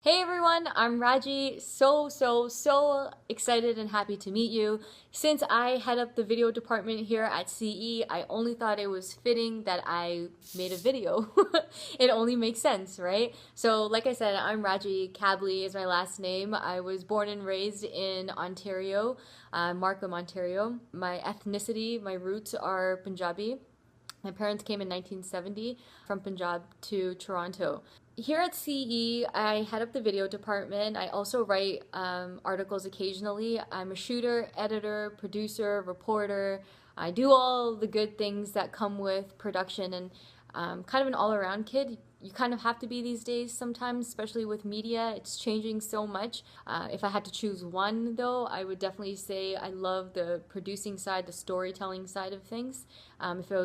Hey everyone, I'm Raji. So excited and happy to meet you. Since I head up the video department here at CE, I only thought it was fitting that I made a video. It only makes sense, right? So like I said, I'm Raji. Cabli is my last name. I was born and raised in Ontario, Markham, Ontario. My ethnicity, my roots are Punjabi. My parents came in 1970 from Punjab to Toronto. Here at CE, I head up the video department. I also write articles occasionally. I'm a shooter, editor, producer, reporter. I do all the good things that come with production and kind of an all-around kid. You kind of have to be these days sometimes, especially with media. It's changing so much. If I had to choose one, though, I would definitely say I love the producing side, the storytelling side of things. If there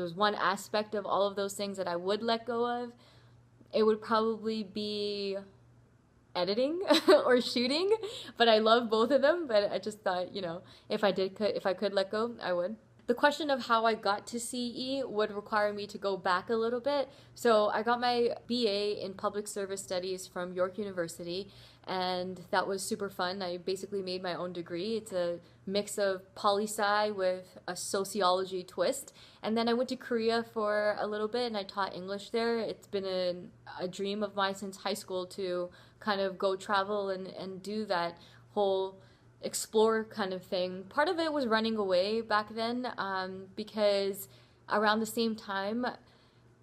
was one aspect of all of those things that I would let go of, it would probably be editing or shooting. But I love both of them. But I just thought, if I could let go, I would. The question of how I got to CE would require me to go back a little bit. So I got my BA in Public Service Studies from York University, and that was super fun. I basically made my own degree. It's a mix of poli-sci with a sociology twist. And then I went to Korea for a little bit and I taught English there. It's been a dream of mine since high school to kind of go travel and do that whole explore kind of thing. Part of it was running away back then because around the same time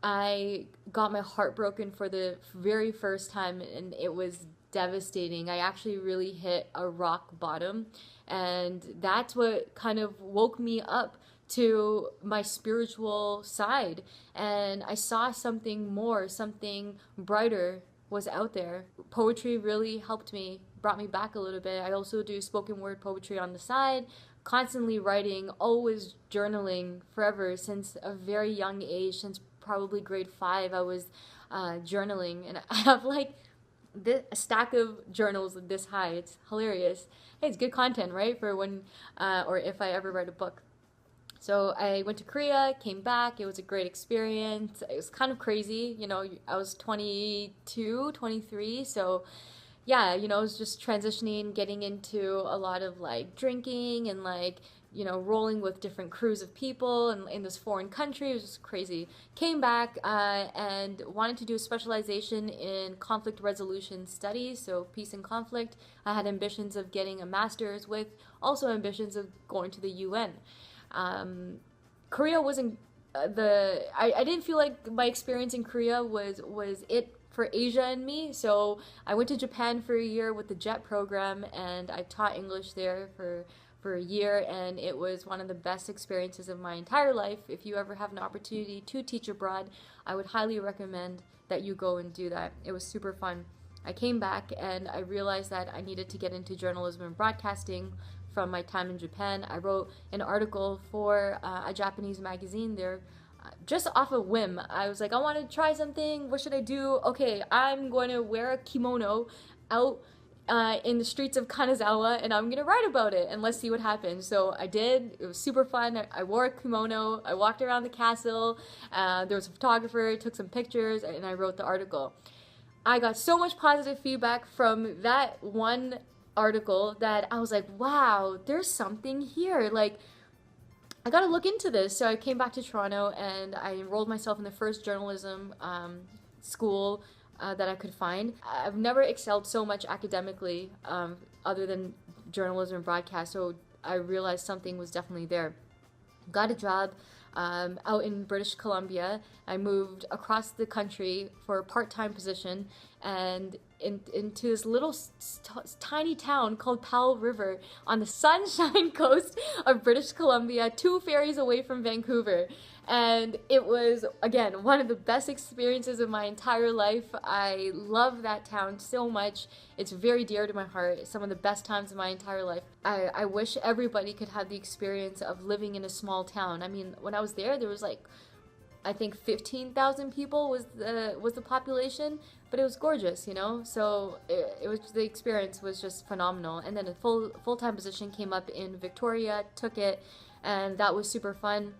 I got my heart broken for the very first time, and it was devastating. I actually really hit a rock bottom, and that's what kind of woke me up to my spiritual side, and I saw something more, something brighter was out there. Poetry really helped me, brought me back a little bit. I also do spoken word poetry on the side, constantly writing, always journaling forever since a very young age, since probably grade 5 I was journaling, and I have like a stack of journals this high. It's hilarious. Hey, it's good content, right? For when or if I ever write a book. So I went to Korea, came back. It was a great experience. It was kind of crazy. I was 22, 23. So yeah, I was just transitioning, getting into a lot of like drinking and like, rolling with different crews of people and in this foreign country. It was just crazy. Came back and wanted to do a specialization in conflict resolution studies, so peace and conflict. I had ambitions of getting a master's with also ambitions of going to the UN. Korea wasn't I didn't feel like my experience in Korea was it for Asia and me, so I went to Japan for a year with the JET program, and I taught English there for a year, and it was one of the best experiences of my entire life. If you ever have an opportunity to teach abroad, I would highly recommend that you go and do that. It was super fun. I came back and I realized that I needed to get into journalism and broadcasting from my time in Japan. I wrote an article for a Japanese magazine there just off a whim. I was like, I want to try something. What should I do? Okay, I'm going to wear a kimono out in the streets of Kanazawa, and I'm gonna write about it, and let's see what happens. So I did. It was super fun. I wore a kimono. I walked around the castle. There was a photographer, took some pictures, and I wrote the article. I got so much positive feedback from that one article that I was like, wow, there's something here. Like, I gotta look into this. So I came back to Toronto and I enrolled myself in the first journalism school that I could find. I've never excelled so much academically other than journalism and broadcast, so I realized something was definitely there. Got a job out in British Columbia. I moved across the country for a part-time position and into this little tiny town called Powell River on the Sunshine Coast of British Columbia, 2 ferries away from Vancouver. And it was, again, one of the best experiences of my entire life. I love that town so much. It's very dear to my heart. It's some of the best times of my entire life. I wish everybody could have the experience of living in a small town. I mean, when I was there was like, I think 15,000 people was the population, but it was gorgeous, So it was, the experience was just phenomenal. And then a full-time position came up in Victoria, took it, and that was super fun.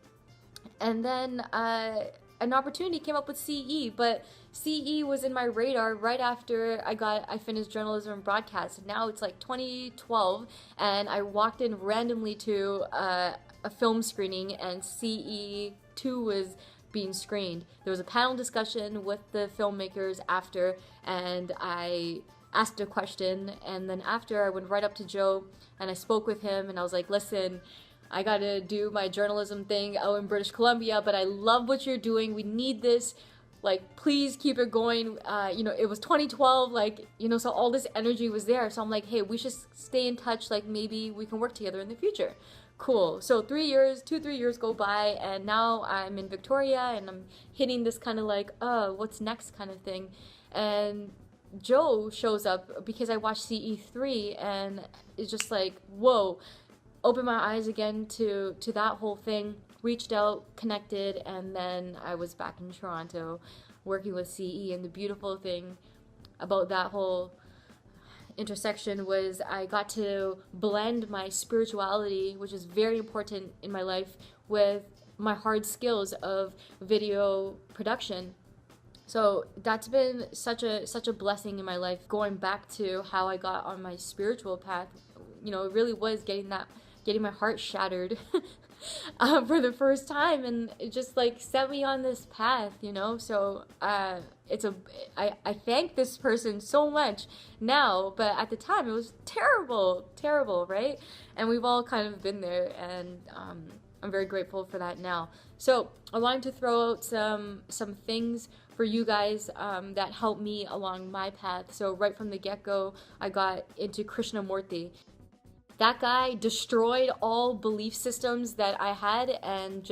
And then I an opportunity came up with CE, but CE was in my radar right after I finished journalism and broadcast. Now it's like 2012, and I walked in randomly to a film screening, and CE2 was being screened. There was a panel discussion with the filmmakers after, and I asked a question, and then after I went right up to Joe and I spoke with him, and I was like, listen, I gotta do my journalism thing out in British Columbia, but I love what you're doing. We need this. Like, please keep it going. You know, it was 2012, like, you know, so all this energy was there. So I'm like, hey, we should stay in touch. Like, maybe we can work together in the future. Cool. So 3 years, 3 years go by, and now I'm in Victoria, and I'm hitting this kind of like, what's next kind of thing. And Joe shows up because I watched CE3, and it's just like, whoa, opened my eyes again to that whole thing, reached out, connected, and then I was back in Toronto working with CE. And the beautiful thing about that whole intersection was I got to blend my spirituality, which is very important in my life, with my hard skills of video production. So that's been such a blessing in my life, going back to how I got on my spiritual path. You know, it really was getting my heart shattered for the first time, and it just like set me on this path, you know. So I thank this person so much now, but at the time it was terrible, right? And we've all kind of been there, and I'm very grateful for that now. So I wanted to throw out some things for you guys that helped me along my path. So right from the get-go, I got into Krishnamurti. That guy destroyed all belief systems that I had, and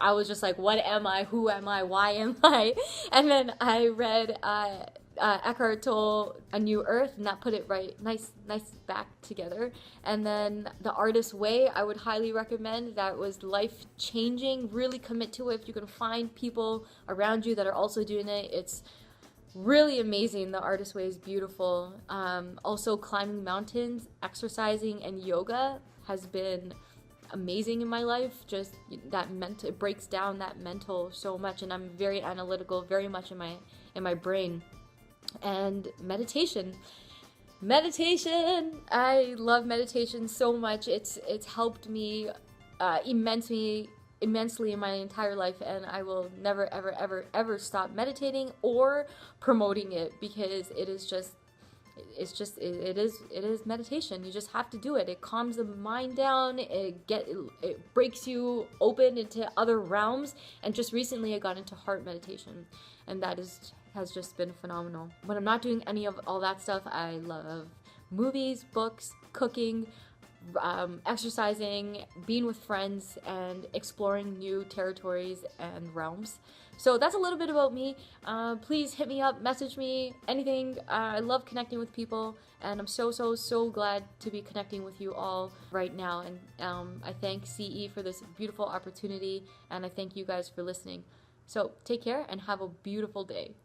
I was just like, what am I? Who am I? Why am I? And then I read Eckhart Tolle, A New Earth, and that put it right, nice back together. And then The Artist's Way, I would highly recommend. That was life-changing. Really commit to it. If you can find people around you that are also doing it, it's really amazing. The Artist's Way is beautiful. Also, climbing mountains, exercising, and yoga has been amazing in my life. Just that it breaks down that mental so much, and I'm very analytical, very much in my brain. And meditation, I love meditation so much. It's helped me immensely in my entire life, and I will never ever stop meditating or promoting it, because it is meditation. You just have to do it. It calms the mind down. It breaks you open into other realms. And just recently I got into heart meditation, and that has just been phenomenal. When I'm not doing any of all that stuff, I love movies, books, cooking, exercising, being with friends, and exploring new territories and realms. So that's a little bit about me. Please hit me up, message me, anything. I love connecting with people, and I'm so glad to be connecting with you all right now. And I thank CE for this beautiful opportunity, and I thank you guys for listening. So take care and have a beautiful day.